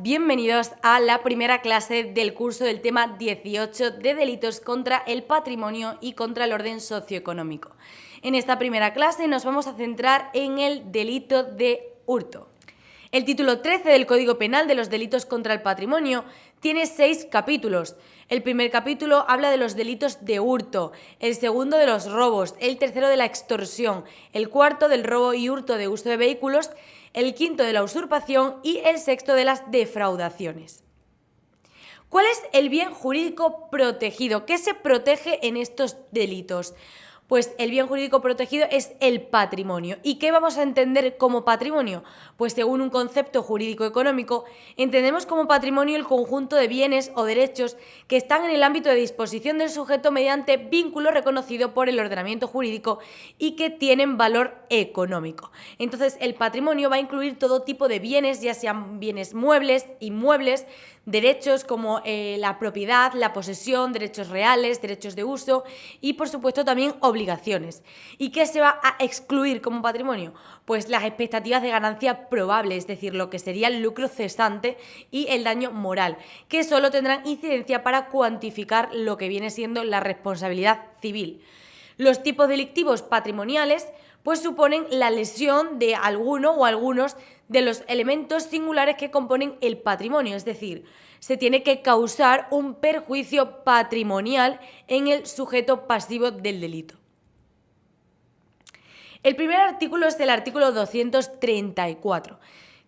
Bienvenidos a la primera clase del curso del tema 18 de delitos contra el patrimonio y contra el orden socioeconómico. En esta primera clase nos vamos a centrar en el delito de hurto. El título 13 del Código Penal de los delitos contra el patrimonio tiene 6 capítulos. El primer capítulo habla de los delitos de hurto, el segundo de los robos, el tercero de la extorsión, el cuarto del robo y hurto de uso de vehículos, el quinto de la usurpación y el sexto de las defraudaciones. ¿Cuál es el bien jurídico protegido? ¿Qué se protege en estos delitos? Pues el bien jurídico protegido es el patrimonio. ¿Y qué vamos a entender como patrimonio? Pues según un concepto jurídico económico, entendemos como patrimonio el conjunto de bienes o derechos que están en el ámbito de disposición del sujeto mediante vínculo reconocido por el ordenamiento jurídico y que tienen valor económico. Entonces, el patrimonio va a incluir todo tipo de bienes, ya sean bienes muebles, inmuebles, derechos como la propiedad, la posesión, derechos reales, derechos de uso y, por supuesto, también obligaciones. ¿Y qué se va a excluir como patrimonio? Pues las expectativas de ganancia probable, es decir, lo que sería el lucro cesante y el daño moral, que solo tendrán incidencia para cuantificar lo que viene siendo la responsabilidad civil. Los tipos delictivos patrimoniales pues suponen la lesión de alguno o algunos de los elementos singulares que componen el patrimonio, es decir, se tiene que causar un perjuicio patrimonial en el sujeto pasivo del delito. El primer artículo es el artículo 234,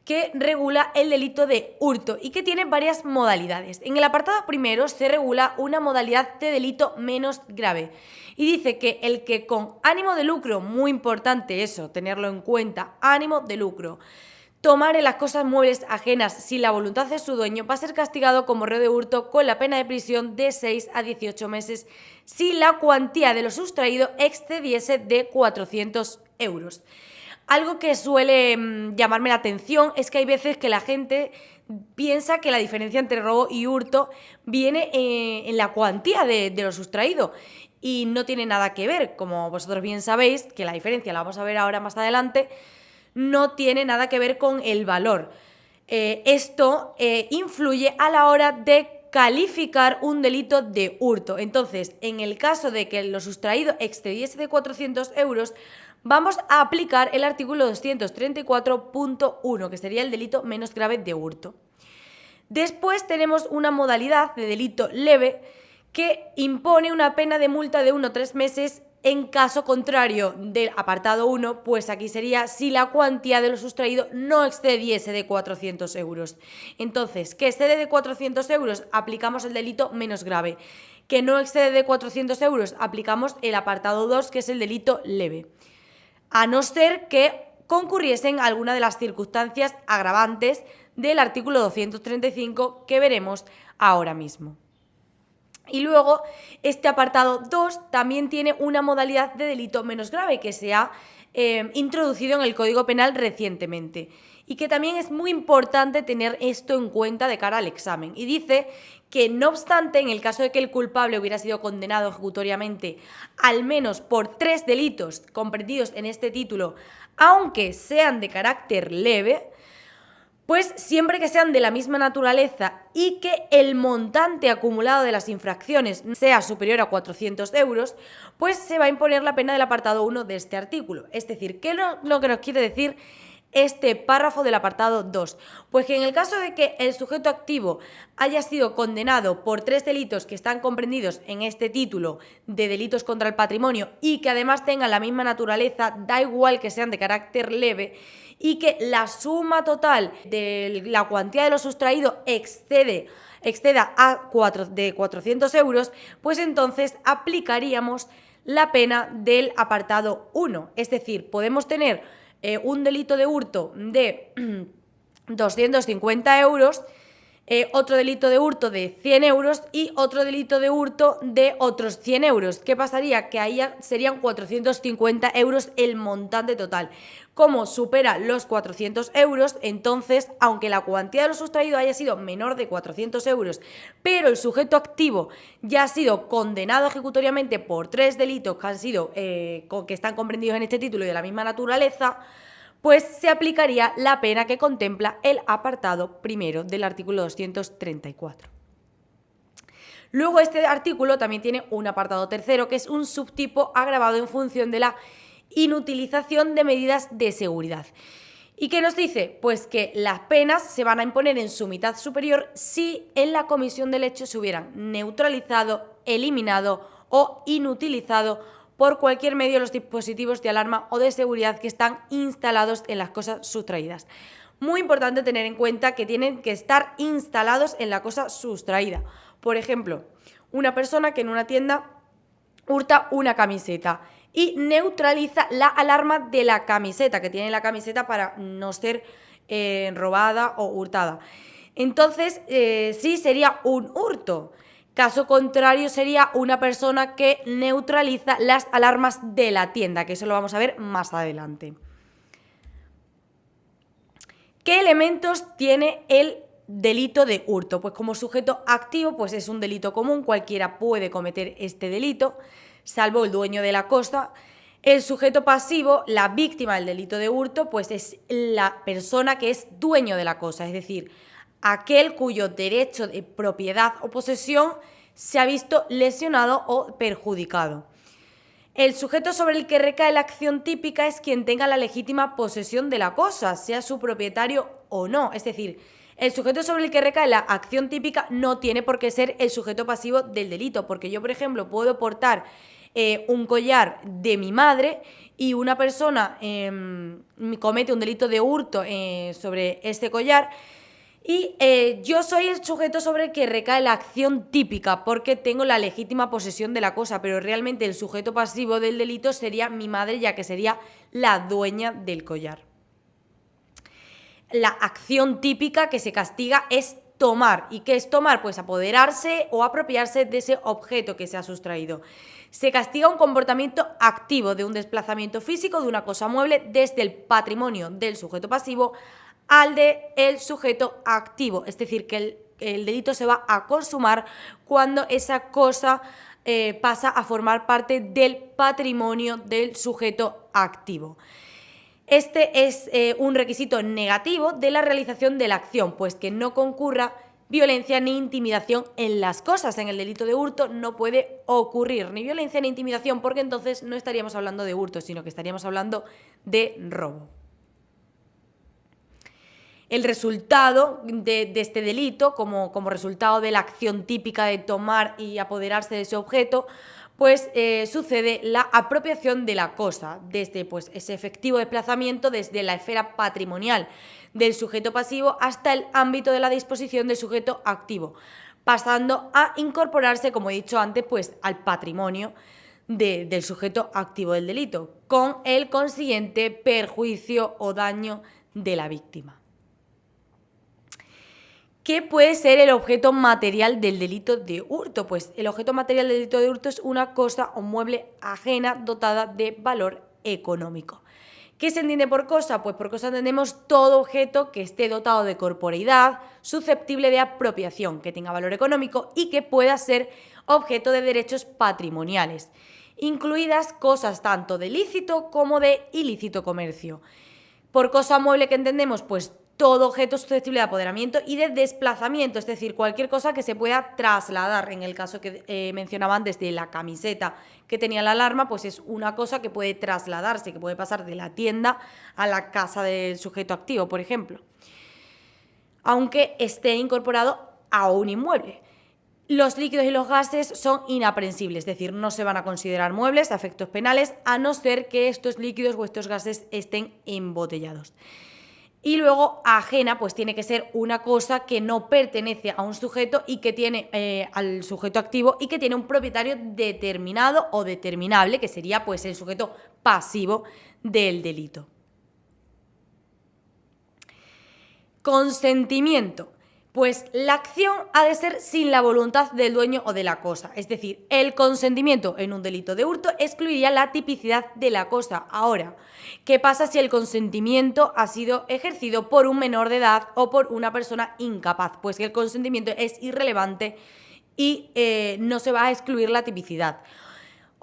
que regula el delito de hurto y que tiene varias modalidades. En el apartado primero se regula una modalidad de delito menos grave y dice que el que con ánimo de lucro, muy importante eso, tenerlo en cuenta, ánimo de lucro, tomare las cosas muebles ajenas sin la voluntad de su dueño va a ser castigado como reo de hurto con la pena de prisión de 6 a 18 meses si la cuantía de lo sustraído excediese de 400 euros. Algo que suele llamarme la atención es que hay veces que la gente piensa que la diferencia entre robo y hurto viene en la cuantía de lo sustraído y no tiene nada que ver. Como vosotros bien sabéis, que la diferencia la vamos a ver ahora más adelante, no tiene nada que ver con el valor. Esto influye a la hora de calificar un delito de hurto. Entonces, en el caso de que lo sustraído excediese de 400 euros, vamos a aplicar el artículo 234.1, que sería el delito menos grave de hurto. Después tenemos una modalidad de delito leve que impone una pena de multa de 1 a 3 meses en caso contrario del apartado 1, pues aquí sería si la cuantía de lo sustraído no excediese de 400 euros. Entonces, que excede de 400 euros, aplicamos el delito menos grave. Que no excede de 400 euros, aplicamos el apartado 2, que es el delito leve. A no ser que concurriesen alguna de las circunstancias agravantes del artículo 235 que veremos ahora mismo. Y luego, este apartado 2 también tiene una modalidad de delito menos grave que se ha introducido en el Código Penal recientemente y que también es muy importante tener esto en cuenta de cara al examen. Y dice que, no obstante, en el caso de que el culpable hubiera sido condenado ejecutoriamente al menos por 3 delitos comprendidos en este título, aunque sean de carácter leve, pues siempre que sean de la misma naturaleza y que el montante acumulado de las infracciones sea superior a 400 euros, pues se va a imponer la pena del apartado 1 de este artículo. Es decir, ¿qué es lo que nos quiere decir este párrafo del apartado 2? Pues que en el caso de que el sujeto activo haya sido condenado por 3 delitos que están comprendidos en este título de delitos contra el patrimonio y que además tengan la misma naturaleza, da igual que sean de carácter leve, y que la suma total de la cuantía de lo sustraído exceda de 400 euros, pues entonces aplicaríamos la pena del apartado 1. Es decir, podemos tener un delito de hurto de 250 euros, otro delito de hurto de 100 euros y otro delito de hurto de otros 100 euros. ¿Qué pasaría? Que ahí serían 450 euros el montante total. Como supera los 400 euros, entonces, aunque la cuantía de lo sustraído haya sido menor de 400 euros, pero el sujeto activo ya ha sido condenado ejecutoriamente por 3 delitos que han sido que están comprendidos en este título y de la misma naturaleza, pues se aplicaría la pena que contempla el apartado primero del artículo 234. Luego este artículo también tiene un apartado tercero, que es un subtipo agravado en función de la inutilización de medidas de seguridad. ¿Y qué nos dice? Pues que las penas se van a imponer en su mitad superior si en la comisión del hecho se hubieran neutralizado, eliminado o inutilizado por cualquier medio los dispositivos de alarma o de seguridad que están instalados en las cosas sustraídas. Muy importante tener en cuenta que tienen que estar instalados en la cosa sustraída. Por ejemplo, una persona que en una tienda hurta una camiseta y neutraliza la alarma de la camiseta, que tiene la camiseta para no ser robada o hurtada. Entonces, sí sería un hurto. Caso contrario sería una persona que neutraliza las alarmas de la tienda, que eso lo vamos a ver más adelante. ¿Qué elementos tiene el delito de hurto? Pues como sujeto activo, pues es un delito común, cualquiera puede cometer este delito, salvo el dueño de la cosa. El sujeto pasivo, la víctima del delito de hurto, pues es la persona que es dueño de la cosa, es decir, aquel cuyo derecho de propiedad o posesión se ha visto lesionado o perjudicado. El sujeto sobre el que recae la acción típica es quien tenga la legítima posesión de la cosa, sea su propietario o no. Es decir, el sujeto sobre el que recae la acción típica no tiene por qué ser el sujeto pasivo del delito, porque yo, por ejemplo, puedo portar un collar de mi madre y una persona comete un delito de hurto sobre este collar y yo soy el sujeto sobre el que recae la acción típica porque tengo la legítima posesión de la cosa, pero realmente el sujeto pasivo del delito sería mi madre, ya que sería la dueña del collar. La acción típica que se castiga es tomar. ¿Y qué es tomar? Pues apoderarse o apropiarse de ese objeto que se ha sustraído. Se castiga un comportamiento activo de un desplazamiento físico de una cosa mueble desde el patrimonio del sujeto pasivo al del sujeto activo. Es decir, que el delito se va a consumar cuando esa cosa pasa a formar parte del patrimonio del sujeto activo. Este es un requisito negativo de la realización de la acción, pues que no concurra violencia ni intimidación en las cosas. En el delito de hurto no puede ocurrir ni violencia ni intimidación, porque entonces no estaríamos hablando de hurto, sino que estaríamos hablando de robo. El resultado de este delito, como resultado de la acción típica de tomar y apoderarse de ese objeto, pues sucede la apropiación de la cosa, desde pues, ese efectivo desplazamiento desde la esfera patrimonial del sujeto pasivo hasta el ámbito de la disposición del sujeto activo, pasando a incorporarse, como he dicho antes, pues, al patrimonio del sujeto activo del delito, con el consiguiente perjuicio o daño de la víctima. ¿Qué puede ser el objeto material del delito de hurto? Pues el objeto material del delito de hurto es una cosa o mueble ajena dotada de valor económico. ¿Qué se entiende por cosa? Pues por cosa entendemos todo objeto que esté dotado de corporeidad, susceptible de apropiación, que tenga valor económico y que pueda ser objeto de derechos patrimoniales, incluidas cosas tanto de lícito como de ilícito comercio. Por cosa mueble, ¿qué entendemos? Pues todo objeto susceptible de apoderamiento y de desplazamiento, es decir, cualquier cosa que se pueda trasladar. En el caso que mencionaba antes de la camiseta que tenía la alarma, pues es una cosa que puede trasladarse, que puede pasar de la tienda a la casa del sujeto activo, por ejemplo, aunque esté incorporado a un inmueble. Los líquidos y los gases son inaprensibles, es decir, no se van a considerar muebles a efectos penales a no ser que estos líquidos o estos gases estén embotellados. Y luego ajena, pues tiene que ser una cosa que no pertenece a un sujeto y que tiene al sujeto activo y que tiene un propietario determinado o determinable, que sería pues el sujeto pasivo del delito. Consentimiento. Pues la acción ha de ser sin la voluntad del dueño o de la cosa. Es decir, el consentimiento en un delito de hurto excluiría la tipicidad de la cosa. Ahora, ¿qué pasa si el consentimiento ha sido ejercido por un menor de edad o por una persona incapaz? Pues que el consentimiento es irrelevante y no se va a excluir la tipicidad.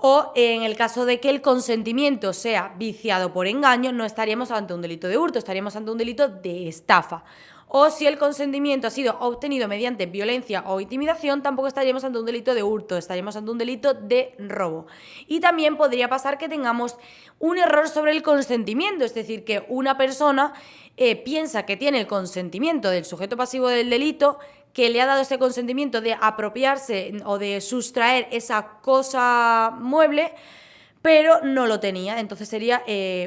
O en el caso de que el consentimiento sea viciado por engaño, no estaríamos ante un delito de hurto, estaríamos ante un delito de estafa. O si el consentimiento ha sido obtenido mediante violencia o intimidación, tampoco estaríamos ante un delito de hurto, estaríamos ante un delito de robo. Y también podría pasar que tengamos un error sobre el consentimiento, es decir, que una persona piensa que tiene el consentimiento del sujeto pasivo del delito, que le ha dado ese consentimiento de apropiarse o de sustraer esa cosa mueble, pero no lo tenía. Entonces sería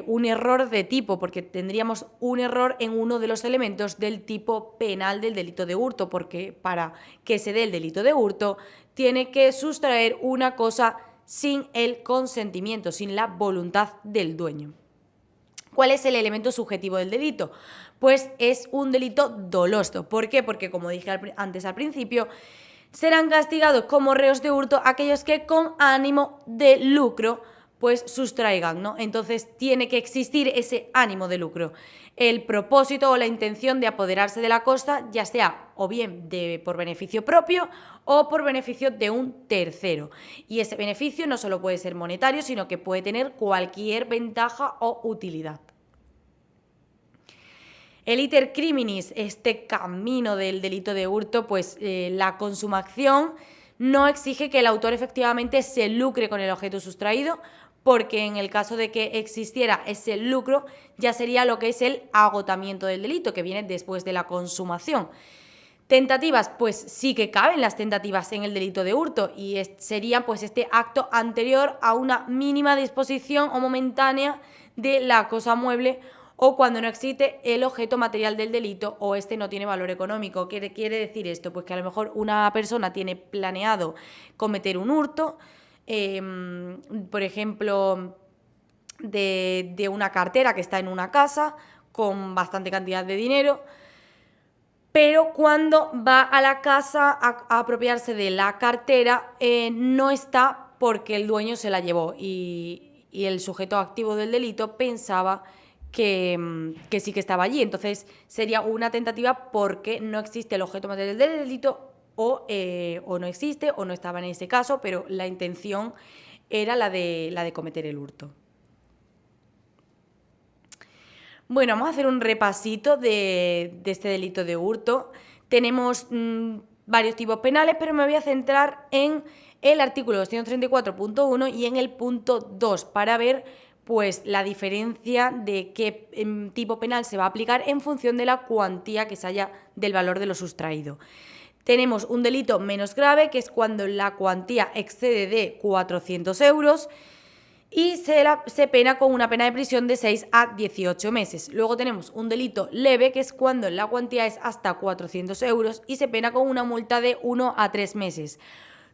un error de tipo, porque tendríamos un error en uno de los elementos del tipo penal del delito de hurto, porque para que se dé el delito de hurto tiene que sustraer una cosa sin el consentimiento, sin la voluntad del dueño. ¿Cuál es el elemento subjetivo del delito? Pues es un delito doloso. ¿Por qué? Porque, como dije antes al principio, serán castigados como reos de hurto aquellos que con ánimo de lucro pues sustraigan, ¿no? Entonces tiene que existir ese ánimo de lucro, el propósito o la intención de apoderarse de la cosa, ya sea o bien por beneficio propio o por beneficio de un tercero. Y ese beneficio no solo puede ser monetario, sino que puede tener cualquier ventaja o utilidad. El iter criminis, este camino del delito de hurto, pues la consumación no exige que el autor efectivamente se lucre con el objeto sustraído, porque en el caso de que existiera ese lucro ya sería lo que es el agotamiento del delito, que viene después de la consumación. Tentativas, pues sí que caben las tentativas en el delito de hurto y sería pues este acto anterior a una mínima disposición o momentánea de la cosa mueble, o cuando no existe el objeto material del delito o este no tiene valor económico. ¿Qué quiere decir esto? Pues que a lo mejor una persona tiene planeado cometer un hurto, por ejemplo, de una cartera que está en una casa con bastante cantidad de dinero, pero cuando va a la casa a apropiarse de la cartera no está porque el dueño se la llevó y el sujeto activo del delito pensaba que sí que estaba allí. Entonces sería una tentativa porque no existe el objeto material del delito o no existe o no estaba en ese caso, pero la intención era la de cometer el hurto. Bueno, vamos a hacer un repasito de este delito de hurto. Tenemos varios tipos penales, pero me voy a centrar en el artículo 234.1 y en el punto 2 para ver pues la diferencia de qué tipo penal se va a aplicar en función de la cuantía que se haya del valor de lo sustraído. Tenemos un delito menos grave, que es cuando la cuantía excede de 400 euros y se pena con una pena de prisión de 6 a 18 meses. Luego tenemos un delito leve, que es cuando la cuantía es hasta 400 euros y se pena con una multa de 1 a 3 meses.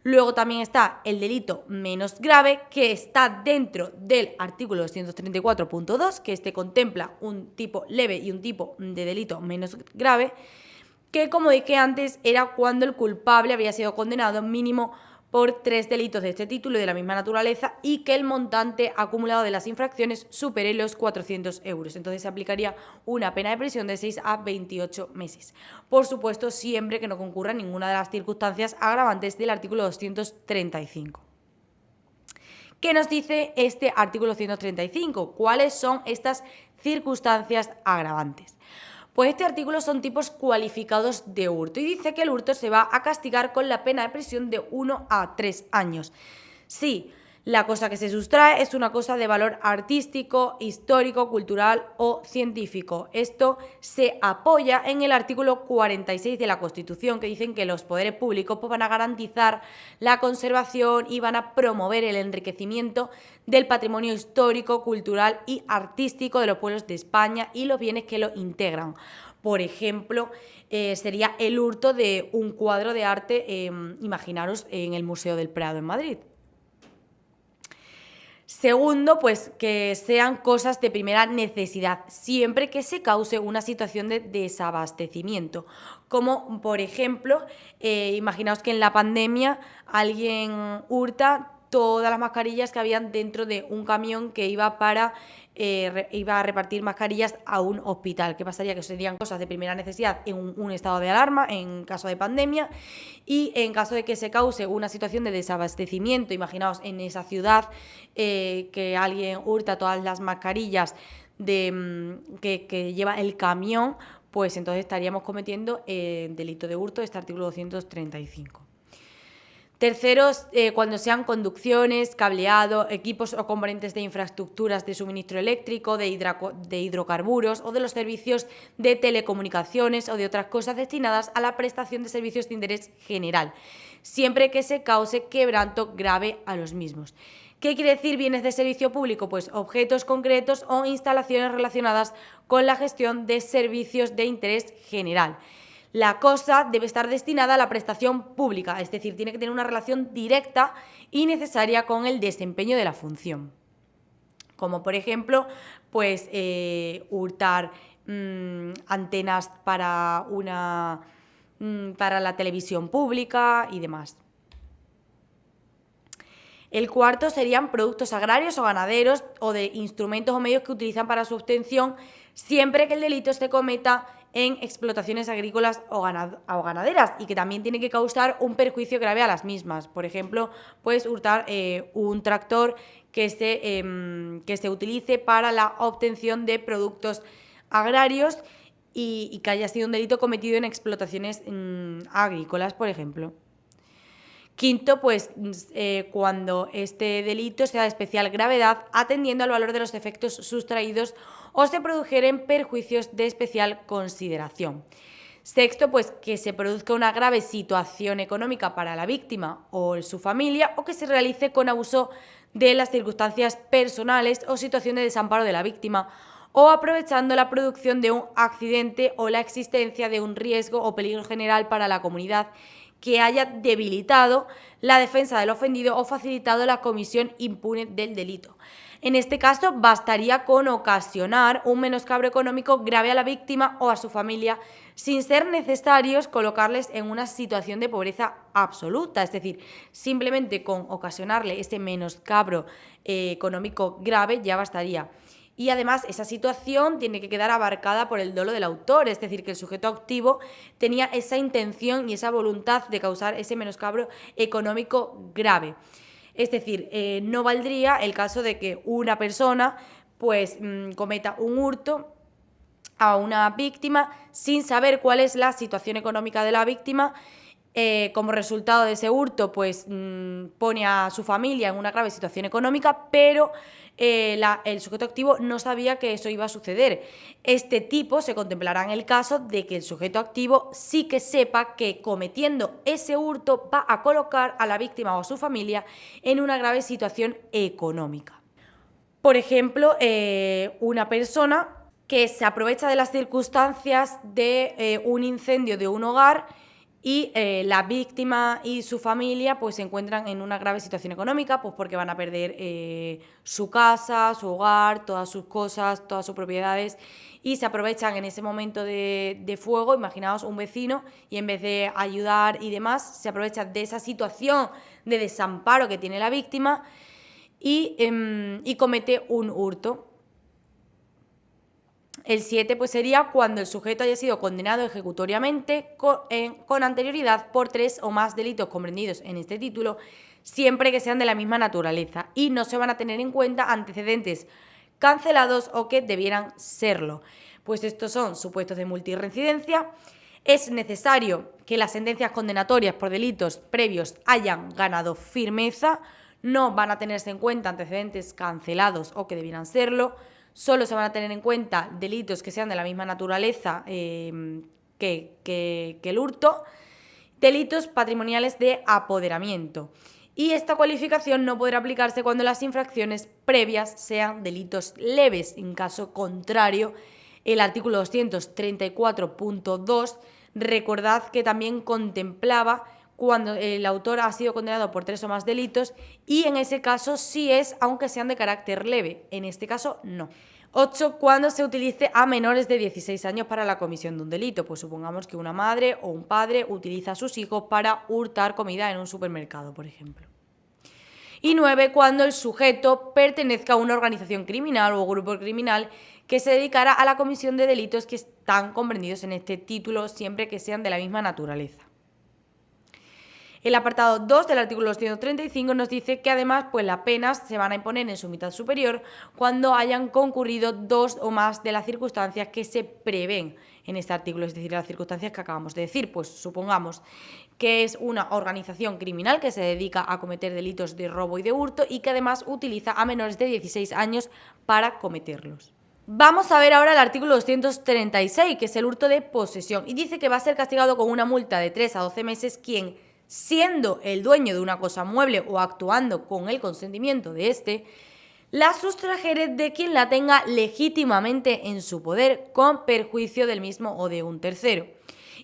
Luego también está el delito menos grave, que está dentro del artículo 234.2, que este contempla un tipo leve y un tipo de delito menos grave, que, como dije antes, era cuando el culpable había sido condenado mínimo por 3 delitos de este título y de la misma naturaleza y que el montante acumulado de las infracciones supere los 400 euros. Entonces se aplicaría una pena de prisión de 6 a 28 meses. Por supuesto, siempre que no concurra ninguna de las circunstancias agravantes del artículo 235. ¿Qué nos dice este artículo 235? ¿Cuáles son estas circunstancias agravantes? Pues este artículo son tipos cualificados de hurto y dice que el hurto se va a castigar con la pena de prisión de 1 a 3 años. Sí, la cosa que se sustrae es una cosa de valor artístico, histórico, cultural o científico. Esto se apoya en el artículo 46 de la Constitución, que dicen que los poderes públicos pues, van a garantizar la conservación y van a promover el enriquecimiento del patrimonio histórico, cultural y artístico de los pueblos de España y los bienes que lo integran. Por ejemplo, sería el hurto de un cuadro de arte, imaginaros, en el Museo del Prado en Madrid. Segundo, pues que sean cosas de primera necesidad, siempre que se cause una situación de desabastecimiento. Como, por ejemplo, imaginaos que en la pandemia alguien hurta todas las mascarillas que habían dentro de un camión que iba a repartir mascarillas a un hospital. ¿Qué pasaría? Que serían cosas de primera necesidad en un estado de alarma, en caso de pandemia, y en caso de que se cause una situación de desabastecimiento, imaginaos en esa ciudad que alguien hurta todas las mascarillas que lleva el camión, pues entonces estaríamos cometiendo delito de hurto, este artículo 235. Terceros, cuando sean conducciones, cableado, equipos o componentes de infraestructuras de suministro eléctrico, de hidrocarburos o de los servicios de telecomunicaciones o de otras cosas destinadas a la prestación de servicios de interés general, siempre que se cause quebranto grave a los mismos. ¿Qué quiere decir bienes de servicio público? Pues objetos concretos o instalaciones relacionadas con la gestión de servicios de interés general. La cosa debe estar destinada a la prestación pública, es decir, tiene que tener una relación directa y necesaria con el desempeño de la función. Como por ejemplo, pues hurtar antenas para la televisión pública y demás. El cuarto serían productos agrarios o ganaderos o de instrumentos o medios que utilizan para su obtención, siempre que el delito se cometa en explotaciones agrícolas o ganaderas y que también tiene que causar un perjuicio grave a las mismas. Por ejemplo, puedes hurtar un tractor que se utilice para la obtención de productos agrarios y que haya sido un delito cometido en explotaciones agrícolas, por ejemplo. Quinto, pues cuando este delito sea de especial gravedad, atendiendo al valor de los efectos sustraídos o se produjeren perjuicios de especial consideración. Sexto, pues que se produzca una grave situación económica para la víctima o su familia o que se realice con abuso de las circunstancias personales o situación de desamparo de la víctima o aprovechando la producción de un accidente o la existencia de un riesgo o peligro general para la comunidad que haya debilitado la defensa del ofendido o facilitado la comisión impune del delito. En este caso, bastaría con ocasionar un menoscabo económico grave a la víctima o a su familia sin ser necesarios colocarles en una situación de pobreza absoluta, es decir, simplemente con ocasionarle ese menoscabo económico grave ya bastaría. Y además esa situación tiene que quedar abarcada por el dolo del autor, es decir, que el sujeto activo tenía esa intención y esa voluntad de causar ese menoscabo económico grave. Es decir, no valdría el caso de que una persona pues cometa un hurto a una víctima sin saber cuál es la situación económica de la víctima. Como resultado de ese hurto, pues pone a su familia en una grave situación económica, pero el sujeto activo no sabía que eso iba a suceder. Este tipo se contemplará en el caso de que el sujeto activo sí que sepa que cometiendo ese hurto va a colocar a la víctima o a su familia en una grave situación económica. Por ejemplo, una persona que se aprovecha de las circunstancias de un incendio de un hogar y la víctima y su familia pues se encuentran en una grave situación económica, pues porque van a perder su casa, su hogar, todas sus cosas, todas sus propiedades, y se aprovechan en ese momento de fuego. Imaginaos un vecino y en vez de ayudar y demás, se aprovecha de esa situación de desamparo que tiene la víctima y comete un hurto. El 7 pues sería cuando el sujeto haya sido condenado ejecutoriamente con anterioridad por 3 o más delitos comprendidos en este título, siempre que sean de la misma naturaleza y no se van a tener en cuenta antecedentes cancelados o que debieran serlo. Pues estos son supuestos de multirreincidencia. Es necesario que las sentencias condenatorias por delitos previos hayan ganado firmeza, no van a tenerse en cuenta antecedentes cancelados o que debieran serlo. Solo se van a tener en cuenta delitos que sean de la misma naturaleza que el hurto, delitos patrimoniales de apoderamiento. Y esta cualificación no podrá aplicarse cuando las infracciones previas sean delitos leves. En caso contrario, el artículo 234.2, recordad que también contemplaba cuando el autor ha sido condenado por 3 o más delitos, y en ese caso sí es, aunque sean de carácter leve. En este caso, no. 8. Cuando se utilice a menores de 16 años para la comisión de un delito. Pues supongamos que una madre o un padre utiliza a sus hijos para hurtar comida en un supermercado, por ejemplo. Y 9, cuando el sujeto pertenezca a una organización criminal o grupo criminal que se dedicara a la comisión de delitos que están comprendidos en este título, siempre que sean de la misma naturaleza. El apartado 2 del artículo 235 nos dice que además pues, las penas se van a imponer en su mitad superior cuando hayan concurrido 2 o más de las circunstancias que se prevén en este artículo, es decir, las circunstancias que acabamos de decir. Pues supongamos que es una organización criminal que se dedica a cometer delitos de robo y de hurto y que además utiliza a menores de 16 años para cometerlos. Vamos a ver ahora el artículo 236, que es el hurto de posesión, y dice que va a ser castigado con una multa de 3 a 12 meses quien, siendo el dueño de una cosa mueble o actuando con el consentimiento de éste, la sustrajere de quien la tenga legítimamente en su poder con perjuicio del mismo o de un tercero.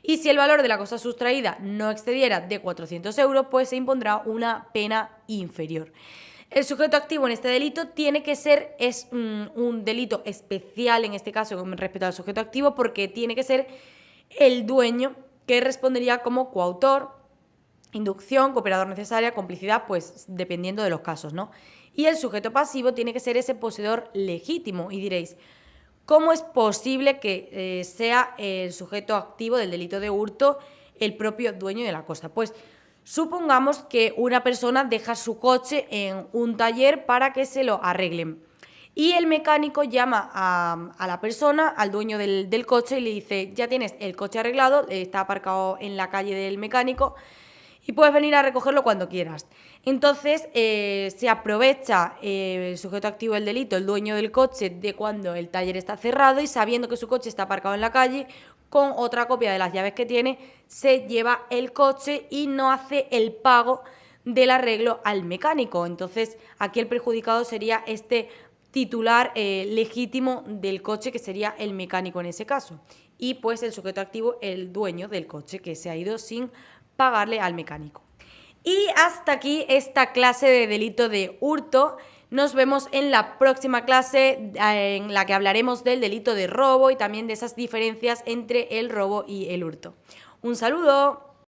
Y si el valor de la cosa sustraída no excediera de 400 euros, pues se impondrá una pena inferior. El sujeto activo en este delito tiene que ser un delito especial, en este caso con respecto al sujeto activo, porque tiene que ser el dueño, que respondería como coautor, inducción, cooperador necesaria, complicidad, pues dependiendo de los casos, ¿no? Y el sujeto pasivo tiene que ser ese poseedor legítimo. Y diréis, ¿cómo es posible que sea el sujeto activo del delito de hurto el propio dueño de la cosa? Pues supongamos que una persona deja su coche en un taller para que se lo arreglen. Y el mecánico llama a la persona, al dueño del coche, y le dice, ya tienes el coche arreglado, está aparcado en la calle del mecánico, y puedes venir a recogerlo cuando quieras. Entonces se aprovecha el sujeto activo del delito, el dueño del coche, de cuando el taller está cerrado y sabiendo que su coche está aparcado en la calle, con otra copia de las llaves que tiene, se lleva el coche y no hace el pago del arreglo al mecánico. Entonces aquí el perjudicado sería este titular legítimo del coche, que sería el mecánico en ese caso. Y pues el sujeto activo, el dueño del coche, que se ha ido sin pagarle al mecánico. Y hasta aquí esta clase de delito de hurto. Nos vemos en la próxima clase en la que hablaremos del delito de robo y también de esas diferencias entre el robo y el hurto. Un saludo.